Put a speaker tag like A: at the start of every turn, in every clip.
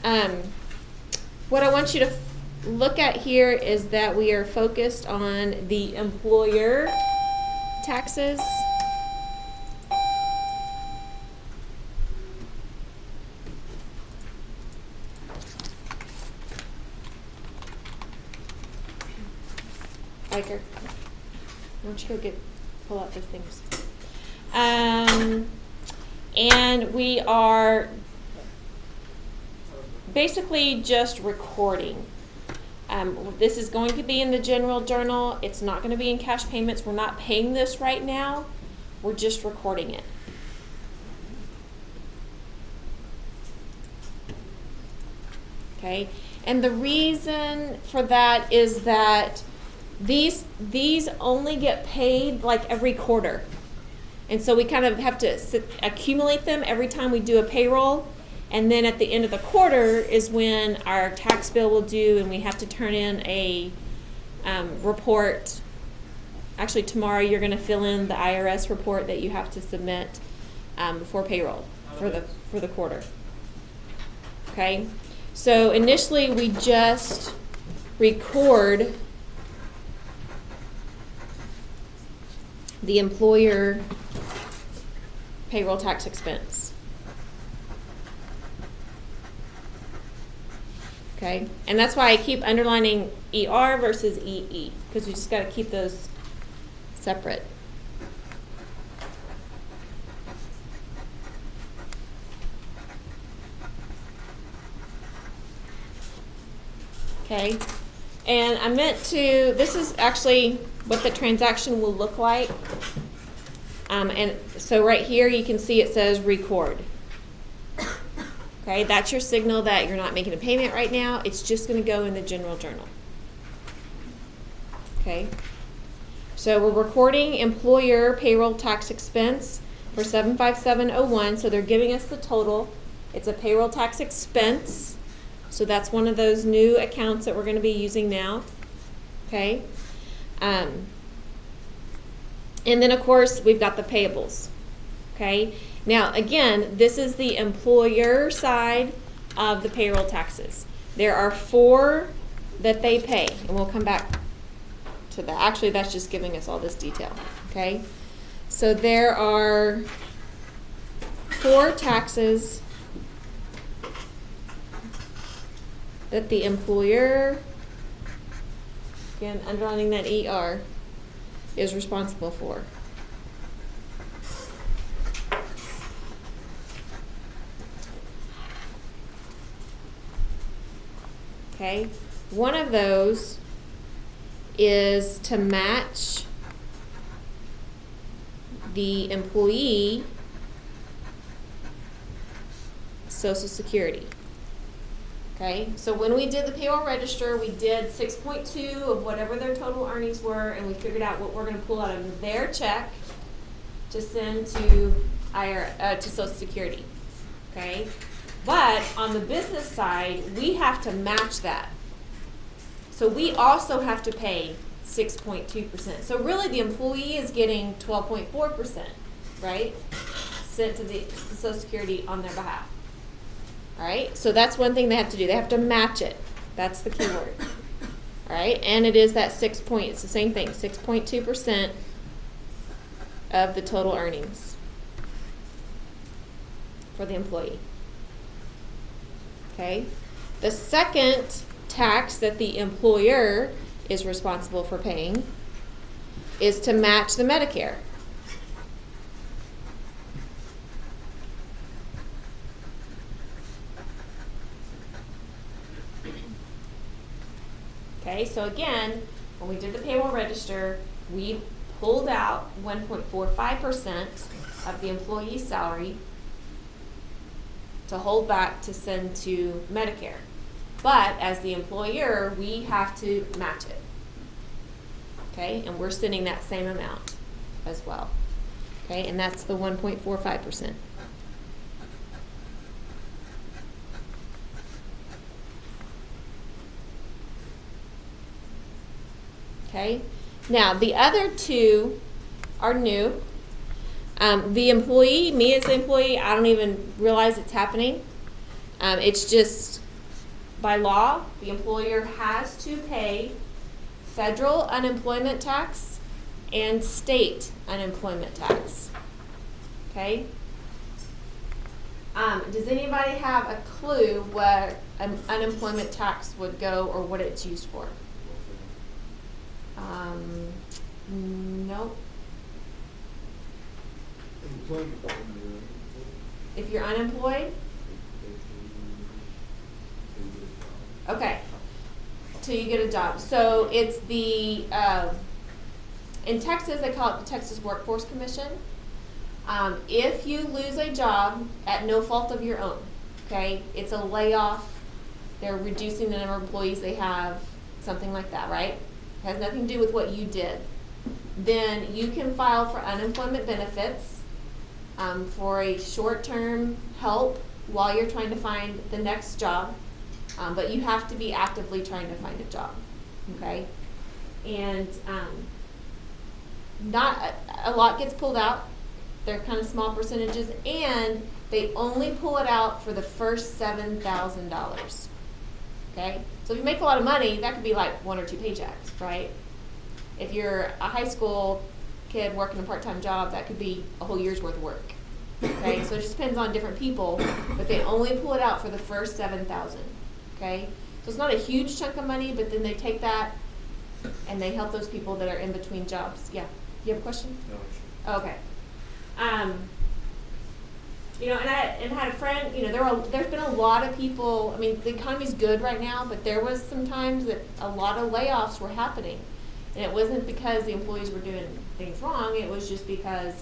A: What I want you to look at here is that we are focused on the employer taxes. Riker, why don't you go pull out those things. And we are basically just recording. This is going to be in the general journal. It's not going to be in cash payments. We're not paying this right now. We're just recording it. Okay, and the reason for that is that these only get paid like every quarter. And so we kind of have to accumulate them every time we do a payroll. And then at the end of the quarter is when our tax bill will due and we have to turn in a report. Actually, tomorrow you're going to fill in the IRS report that you have to submit before payroll for the quarter. Okay? So initially we just record the employer payroll tax expense. Okay, and that's why I keep underlining ER versus EE, because we just got to keep those separate. Okay, and I meant to, this is actually what the transaction will look like. And so right here you can see it says record. Okay, that's your signal that you're not making a payment right now. It's just going to go in the general journal. Okay, so we're recording employer payroll tax expense for 75701. So they're giving us the total. It's a payroll tax expense. So that's one of those new accounts that we're going to be using now. Okay. And then, of course, we've got the payables. Okay. Now, again, this is the employer side of the payroll taxes. There are 4 that they pay, and we'll come back to that. Actually, that's just giving us all this detail. Okay. So there are 4 taxes that the employer, again, underlining that ER, is responsible for. Okay, one of those is to match the employee Social Security. Okay, so when we did the payroll register, we did 6.2 of whatever their total earnings were, and we figured out what we're going to pull out of their check to send to Social Security. Okay, but on the business side, we have to match that. So we also have to pay 6.2%. So really, the employee is getting 12.4%, right, sent to the Social Security on their behalf. All right, so that's one thing they have to do. They have to match it. That's the key word. All right, and it is that it's the same thing, 6.2% of the total earnings for the employee. Okay, the second tax that the employer is responsible for paying is to match the Medicare. Okay, so again, when we did the payroll register, we pulled out 1.45% of the employee's salary to hold back to send to Medicare. But as the employer, we have to match it. Okay, and we're sending that same amount as well. Okay, and that's the 1.45%. Okay, now the other 2 are new. The employee, me as the employee, I don't even realize it's happening. It's just by law, the employer has to pay federal unemployment tax and state unemployment tax. Okay? Does anybody have a clue what an unemployment tax would go or what it's used for? Nope. If you're unemployed? Okay. Till you get a job. So it's the, in Texas, they call it the Texas Workforce Commission. If you lose a job at no fault of your own, okay, it's a layoff, they're reducing the number of employees they have, something like that, right? It has nothing to do with what you did. Then you can file for unemployment benefits for a short-term help while you're trying to find the next job, but you have to be actively trying to find a job, okay? And not a lot gets pulled out. They're kind of small percentages, and they only pull it out for the first $7,000. Okay? So if you make a lot of money, that could be like 1 or 2 paychecks, right? If you're a high school kid working a part-time job, that could be a whole year's worth of work. Okay? So it just depends on different people, but they only pull it out for the first $7,000. Okay? So it's not a huge chunk of money, but then they take that and they help those people that are in between jobs. Yeah. You have a question?
B: No,
A: Oh, okay. You know, and I had a friend, you know, there's been a lot of people, I mean, the economy's good right now, but there was some times that a lot of layoffs were happening. And it wasn't because the employees were doing things wrong, it was just because,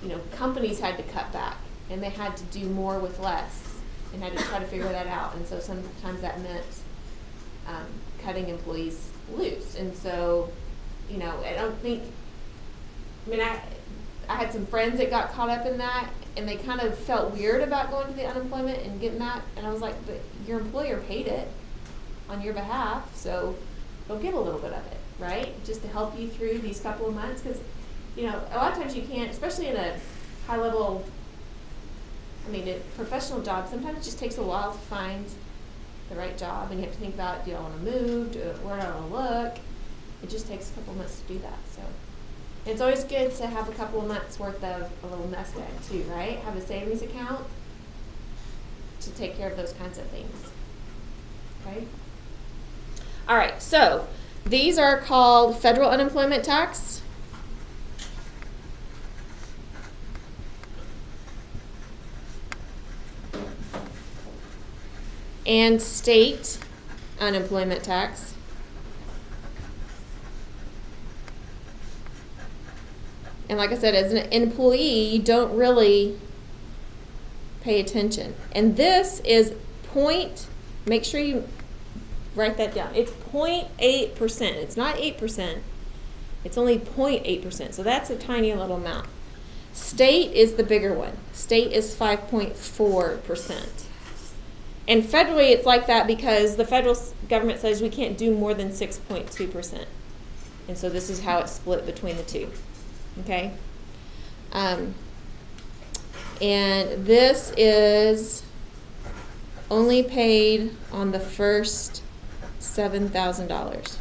A: you know, companies had to cut back and they had to do more with less and had to try to figure that out. And so sometimes that meant cutting employees loose. And so, you know, I don't think, I mean, I had some friends that got caught up in that, and they kind of felt weird about going to the unemployment and getting that. And I was like, but your employer paid it on your behalf, so go get a little bit of it, right? Just to help you through these couple of months. Because, you know, a lot of times you can't, especially in a high level, I mean, a professional job, sometimes it just takes a while to find the right job. And you have to think about, do I want to move? Where do I want to look? It just takes a couple of months to do that, so. It's always good to have a couple of months worth of a little nest egg too, right? Have a savings account to take care of those kinds of things. Okay? All right, so these are called federal unemployment tax. And state unemployment tax. And like I said, as an employee, you don't really pay attention. And this is make sure you write that down. It's 0.8%. It's not 8%. It's only 0.8%. So that's a tiny little amount. State is the bigger one. State is 5.4%. And federally, it's like that because the federal government says we can't do more than 6.2%. And so this is how it's split between the two. Okay, and this is only paid on the first $7,000.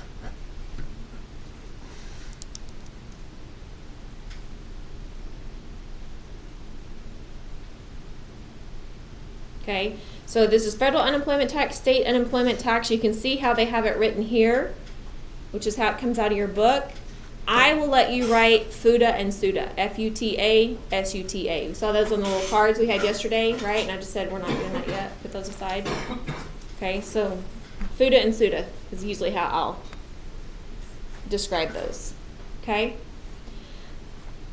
A: Okay, so this is federal unemployment tax, state unemployment tax. You can see how they have it written here, which is how it comes out of your book. I will let you write FUTA and SUTA, F-U-T-A, S-U-T-A. We saw those on the little cards we had yesterday, right? And I just said we're not doing that yet. Put those aside. Okay, so FUTA and SUTA is usually how I'll describe those. Okay?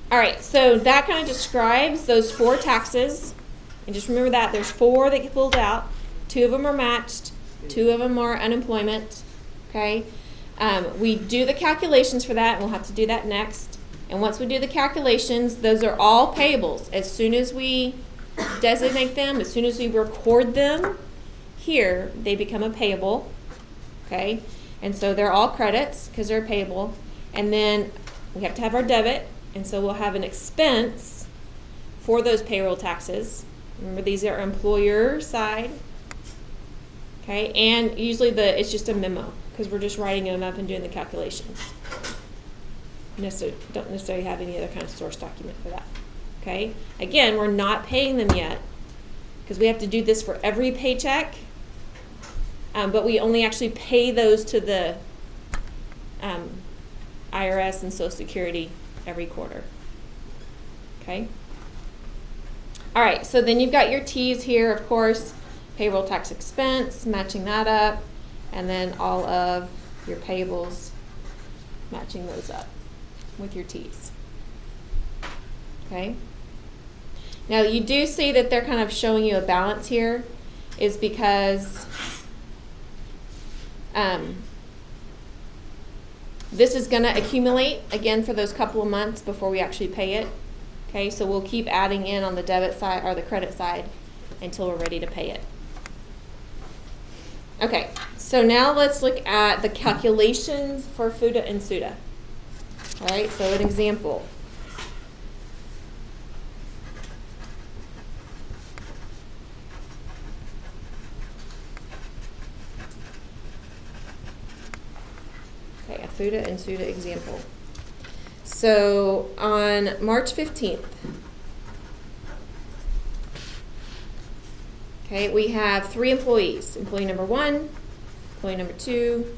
A: All right, so that kind of describes those 4 taxes. And just remember that there's 4 that get pulled out. 2 of them are matched. 2 of them are unemployment. Okay? We do the calculations for that, and we'll have to do that next. And once we do the calculations, those are all payables. As soon as we designate them, as soon as we record them here, they become a payable. Okay? And so they're all credits because they're payable. And then we have to have our debit, and so we'll have an expense for those payroll taxes. Remember, these are employer side. Okay, and usually it's just a memo because we're just writing them up and doing the calculations. Don't necessarily have any other kind of source document for that. Okay, again, we're not paying them yet because we have to do this for every paycheck, but we only actually pay those to the IRS and Social Security every quarter. Okay. All right, so then you've got your T's here, of course, payroll tax expense, matching that up, and then all of your payables, matching those up with your T's. Okay. Now you do see that they're kind of showing you a balance here, is because this is going to accumulate again for those couple of months before we actually pay it. Okay, so we'll keep adding in on the debit side or the credit side until we're ready to pay it. Okay, so now let's look at the calculations for FUTA and SUTA. All right, so an example. Okay, a FUTA and SUTA example. So on March 15th, okay, we have 3 employees. Employee number 1, employee number 2,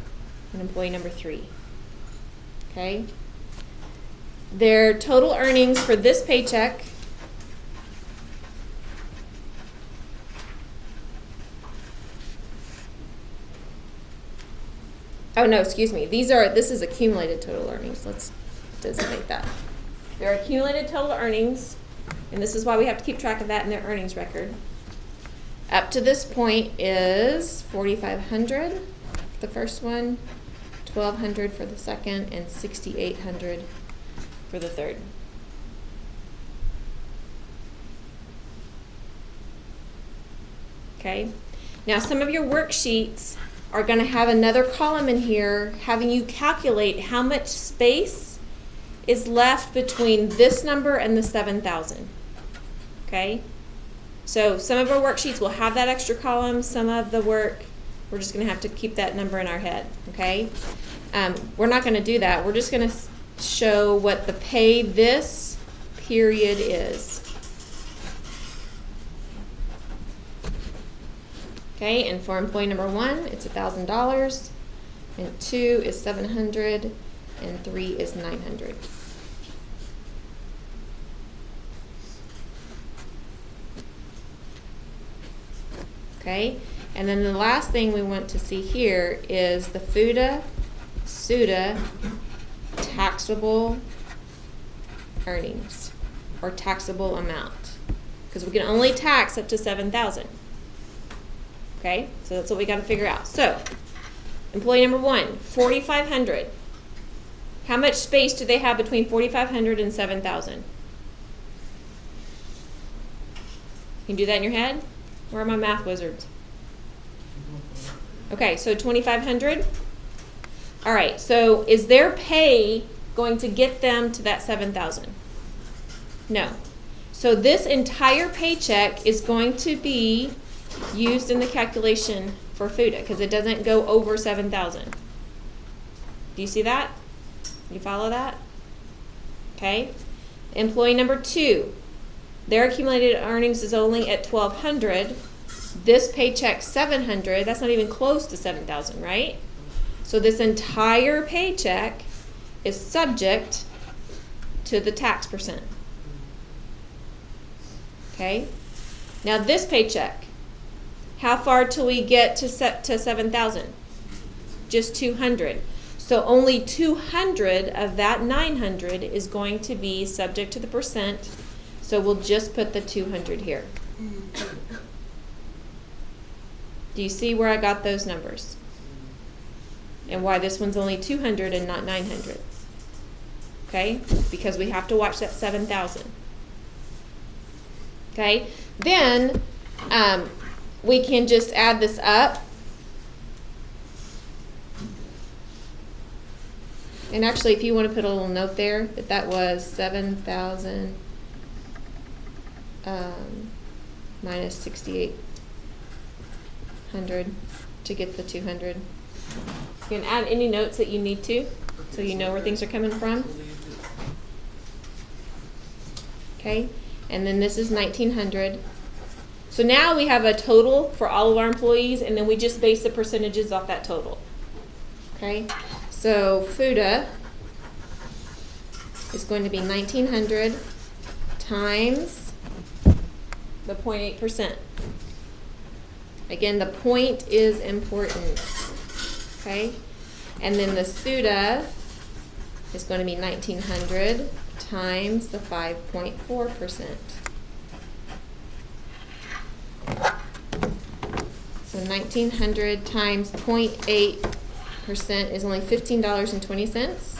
A: and employee number 3. Okay. Their total earnings for this paycheck this is accumulated total earnings. Let's designate that. Their accumulated total earnings, and this is why we have to keep track of that in their earnings record. Up to this point is $4,500 for the first one, $1,200 for the second, and $6,800 for the third. Okay. Now some of your worksheets are going to have another column in here having you calculate how much space is left between this number and the 7,000. Okay? So some of our worksheets will have that extra column. Some of the work, we're just going to have to keep that number in our head. Okay? We're not going to do that. We're just going to show what the pay this period is. Okay, and for employee number 1, it's $1,000, and 2 is $700, and 3 is $900. Okay, and then the last thing we want to see here is the FUTA, SUTA, taxable earnings, or taxable amount, because we can only tax up to $7,000. Okay, so that's what we got to figure out. So, employee number 1, $4,500. How much space do they have between $4,500 and $7,000? You can do that in your head? Where are my math wizards? Okay, so $2,500. All right, so is their pay going to get them to that $7,000? No. So this entire paycheck is going to be used in the calculation for FUTA because it doesn't go over 7,000. Do you see that? You follow that? Okay. Employee number 2, their accumulated earnings is only at $1,200. This paycheck $700. That's not even close to 7,000, right? So this entire paycheck is subject to the tax percent. Okay. Now this paycheck. How far till we get to 7,000? Just 200. So only 200 of that 900 is going to be subject to the percent. So we'll just put the 200 here. Do you see where I got those numbers? And why this one's only 200 and not 900? Okay? Because we have to watch that 7,000. Okay? Then, we can just add this up. And actually, if you want to put a little note there, that was 7,000 minus 6,800 to get the 200. You can add any notes that you need to, so you know where things are coming from. Okay, and then this is 1900. So now we have a total for all of our employees, and then we just base the percentages off that total. Okay, so FUTA is going to be 1900 times the 0.8%. Again, the point is important. Okay, and then the SUTA is going to be 1900 times the 5.4%. So 1900 times 0.8% is only $15.20.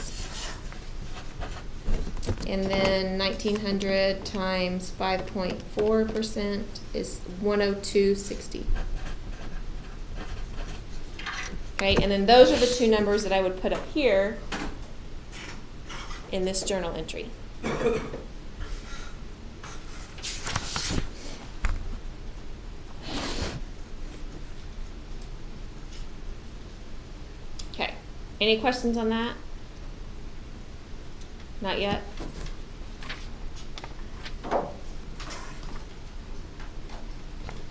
A: And then 1900 times 5.4% is $102.60. Okay, and then those are the two numbers that I would put up here in this journal entry. Okay, any questions on that? Not yet?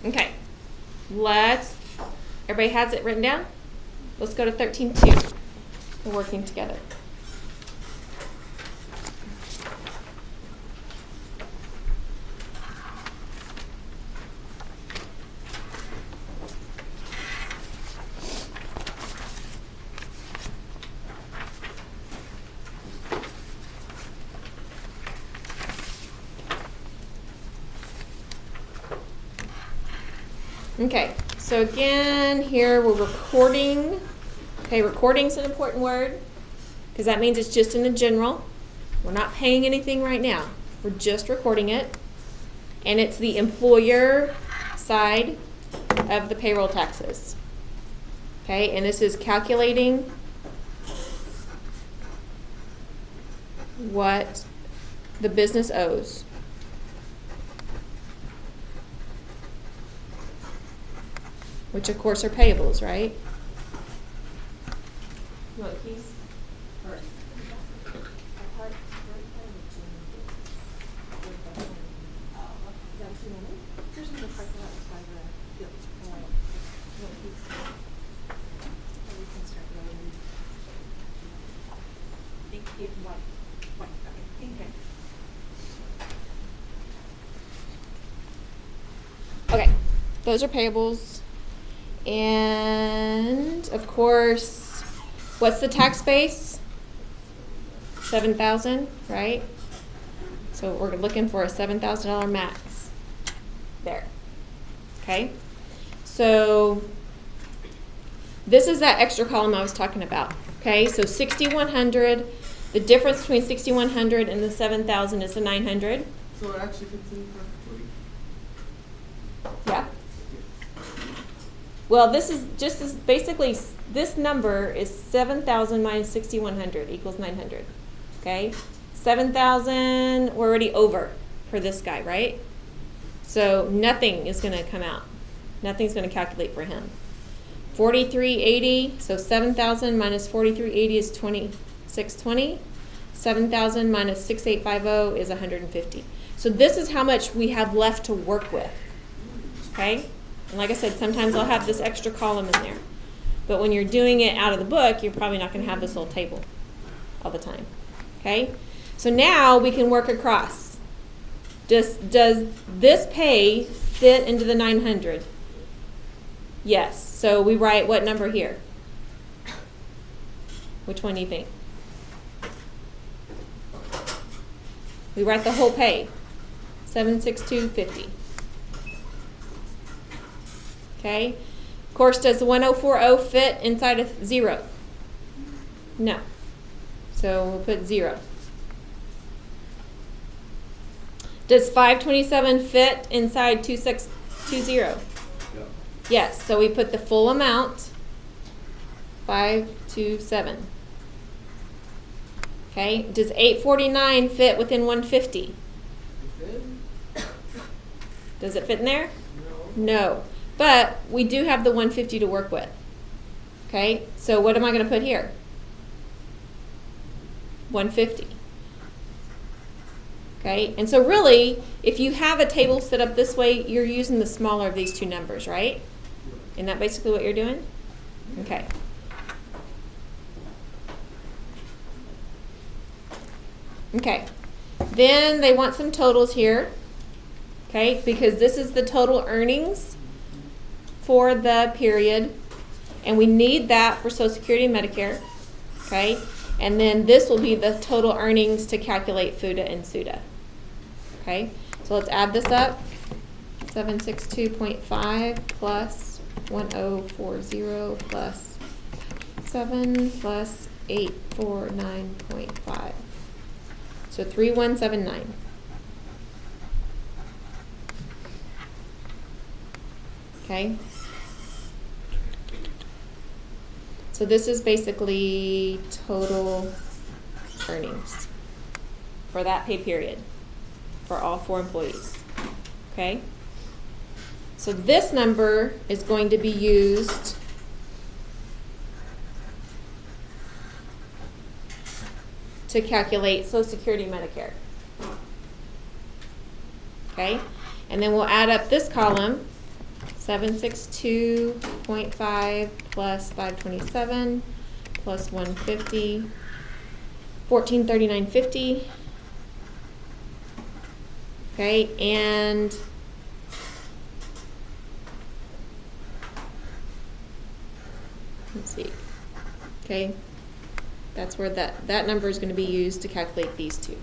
A: Okay, everybody has it written down? Let's go to 13.2. We're working together. Okay, so again, here we're recording. Okay, recording's an important word because that means it's just in the general. We're not paying anything right now. We're just recording it. And it's the employer side of the payroll taxes. Okay, and this is calculating what the business owes. Which of course are payables, right? You want keys? Okay, those are payables. And of course, what's the tax base? 7,000, right? So we're looking for a $7,000 max there. Okay, so this is that extra column I was talking about. Okay, so 6,100. The difference between 6,100 and the 7,000 is the 900.
B: So it actually fits in perfectly.
A: Yeah. Well, this is just as basically this number is 7,000 minus 6,100 equals 900. Okay, 7,000 we're already over for this guy, right? So nothing is going to come out. Nothing's going to calculate for him. 4380. So 7,000 minus 4380 is 2620. 7,000 minus 6850 is 150. So this is how much we have left to work with. Okay. And like I said, sometimes I'll have this extra column in there. But when you're doing it out of the book, you're probably not going to have this little table all the time. Okay? So now we can work across. Does this pay fit into the 900? Yes. So we write what number here? Which one do you think? We write the whole pay. 76250. Okay. Of course, does the 1040 fit inside of 0? No. So we'll put 0. Does 527 fit inside 2620?
B: Yeah.
A: Yes. So we put the full amount, 527. Okay. Does 849 fit within 150? Does it fit in there?
B: No.
A: No. But we do have the 150 to work with. Okay, so what am I going to put here? 150. Okay, and so really, if you have a table set up this way, you're using the smaller of these two numbers, right? Isn't that basically what you're doing? Okay. Okay, then they want some totals here, okay, because this is the total earnings for the period, and we need that for Social Security and Medicare, okay, and then this will be the total earnings to calculate FUTA and SUTA, okay, so let's add this up. 762.5 plus 1040 plus 7 plus 849.5. So 3179. Okay. So this is basically total earnings for that pay period for all 4 employees. Okay. So this number is going to be used to calculate Social Security and Medicare. Okay? And then we'll add up this column, 762.5 plus 527 plus 150, 1439.50. Okay, and let's see. Okay. That's where that number is going to be used to calculate these two.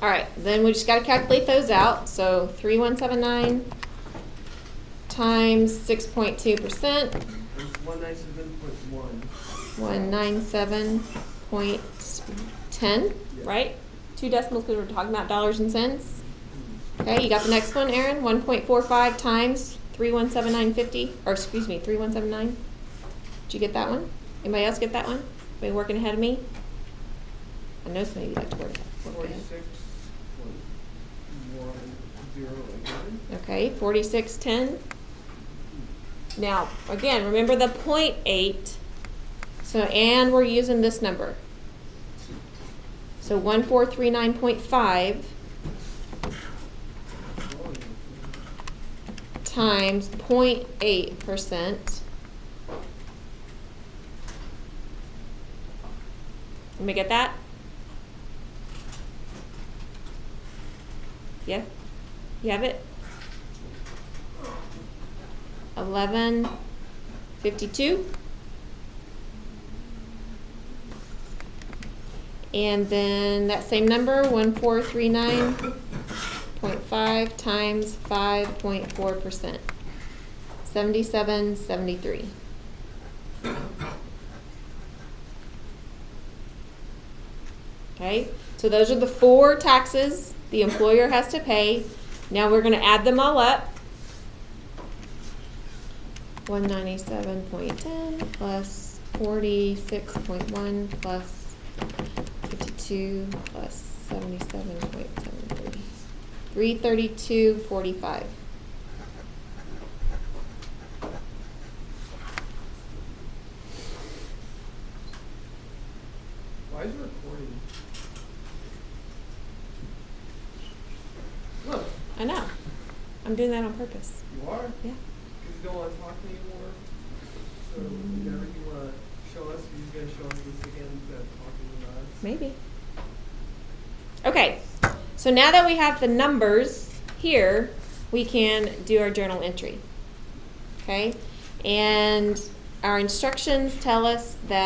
A: All right, then we just got to calculate those out. So 3179 times 6.2%.
B: 197.1.
A: 197.10, right? 2 decimals because we're talking about dollars and cents. Okay, you got the next one, Aaron? 1.45 times 3179.50, or excuse me, 3179. Did you get that one? Anybody else get that one? Been working ahead of me? I know some of you like to work ahead.
B: 46.10.
A: Okay, 46.10. Now, again, remember the 0.8. So, and we're using this number. So 1439.5 times 0.8%. Let me get that? Yeah? You have it? 1152. And then that same number, 1439.5 times 5.4%. 7773. Okay, so those are the 4 taxes the employer has to pay. Now we're going to add them all up. 197.10 plus 46.1 plus 52 plus 77.73. 332.45.
B: Why is it recording? Look.
A: I know. I'm doing that on purpose.
B: You are?
A: Yeah.
B: Because you don't want to talk anymore. So whenever you want to show us, you're going to show us this again instead of talking to us.
A: Maybe. Okay. So now that we have the numbers here, we can do our journal entry. Okay? And our instructions tell us that